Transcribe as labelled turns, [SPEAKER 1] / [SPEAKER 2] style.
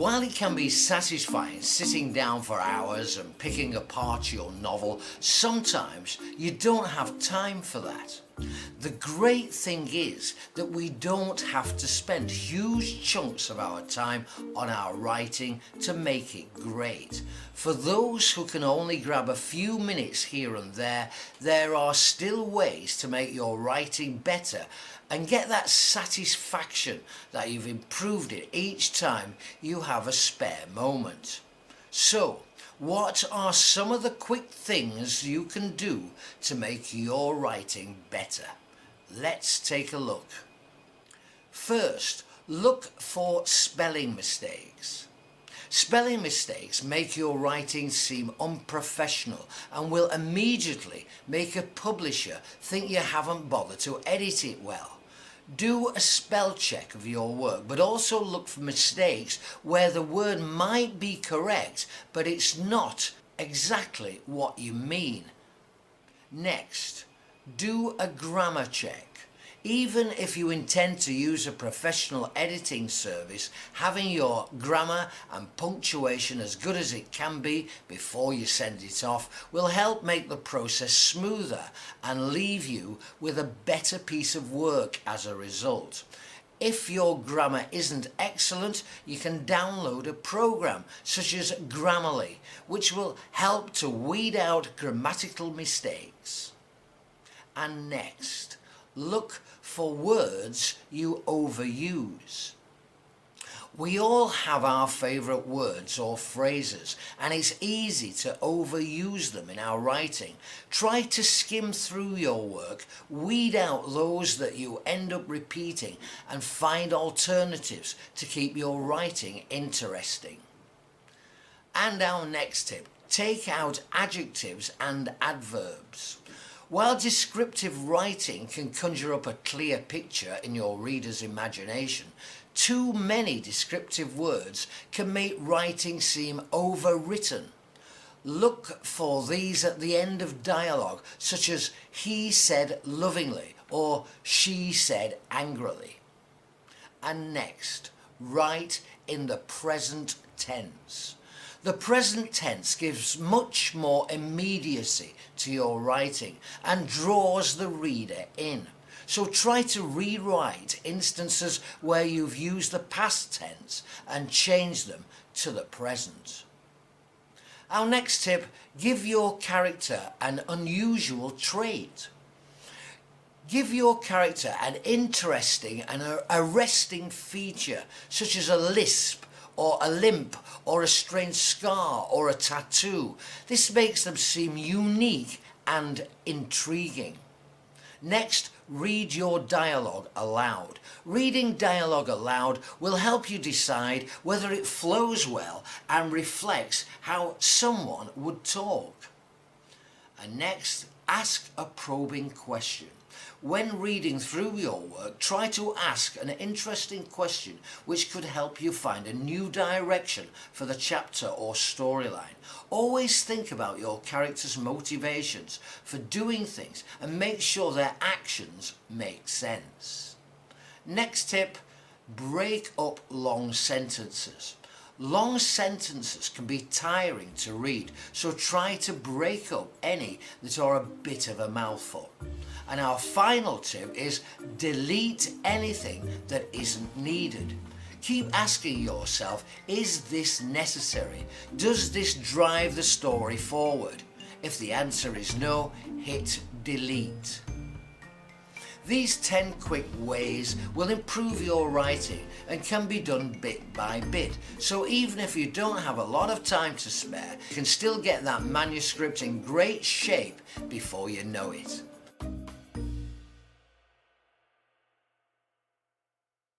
[SPEAKER 1] While it can be satisfying sitting down for hours and picking apart your novel, sometimes you don't have time for that. The great thing is that we don't have to spend huge chunks of our time on our writing to make it great. For those who can only grab a few minutes here and there are still ways to make your writing better and get that satisfaction that you've improved it each time you have a spare moment. So, what are some of the quick things you can do to make your writing better? Let's take a look. First, look for spelling mistakes. Spelling mistakes make your writing seem unprofessional and will immediately make a publisher think you haven't bothered to edit it well. Do a spell check of your work, but also look for mistakes where the word might be correct, but it's not exactly what you mean. Next, do a grammar check. Even if you intend to use a professional editing service, having your grammar and punctuation as good as it can be before you send it off will help make the process smoother and leave you with a better piece of work as a result. If your grammar isn't excellent, you can download a program such as Grammarly, which will help to weed out grammatical mistakes. And next, look for words you overuse. We all have our favourite words or phrases, and it's easy to overuse them in our writing. Try to skim through your work, weed out those that you end up repeating, and find alternatives to keep your writing interesting. And our next tip, take out adjectives and adverbs. While descriptive writing can conjure up a clear picture in your reader's imagination, too many descriptive words can make writing seem overwritten. Look for these at the end of dialogue, such as "he said lovingly" or "she said angrily." And next, write in the present tense. The present tense gives much more immediacy to your writing and draws the reader in. So try to rewrite instances where you've used the past tense and change them to the present. Our next tip, give your character an unusual trait. Give your character an interesting and arresting feature, such as a lisp, or a limp, or a strange scar, or a tattoo. This makes them seem unique and intriguing. Next, read your dialogue aloud. Reading dialogue aloud will help you decide whether it flows well and reflects how someone would talk. And next, ask a probing question. When reading through your work, try to ask an interesting question which could help you find a new direction for the chapter or storyline. Always think about your character's motivations for doing things and make sure their actions make sense. Next tip, break up long sentences. Long sentences can be tiring to read, so try to break up any that are a bit of a mouthful. And our final tip is delete anything that isn't needed. Keep asking yourself, is this necessary? Does this drive the story forward? If the answer is no, hit delete. These 10 quick ways will improve your writing and can be done bit by bit. So even if you don't have a lot of time to spare, you can still get that manuscript in great shape before you know it.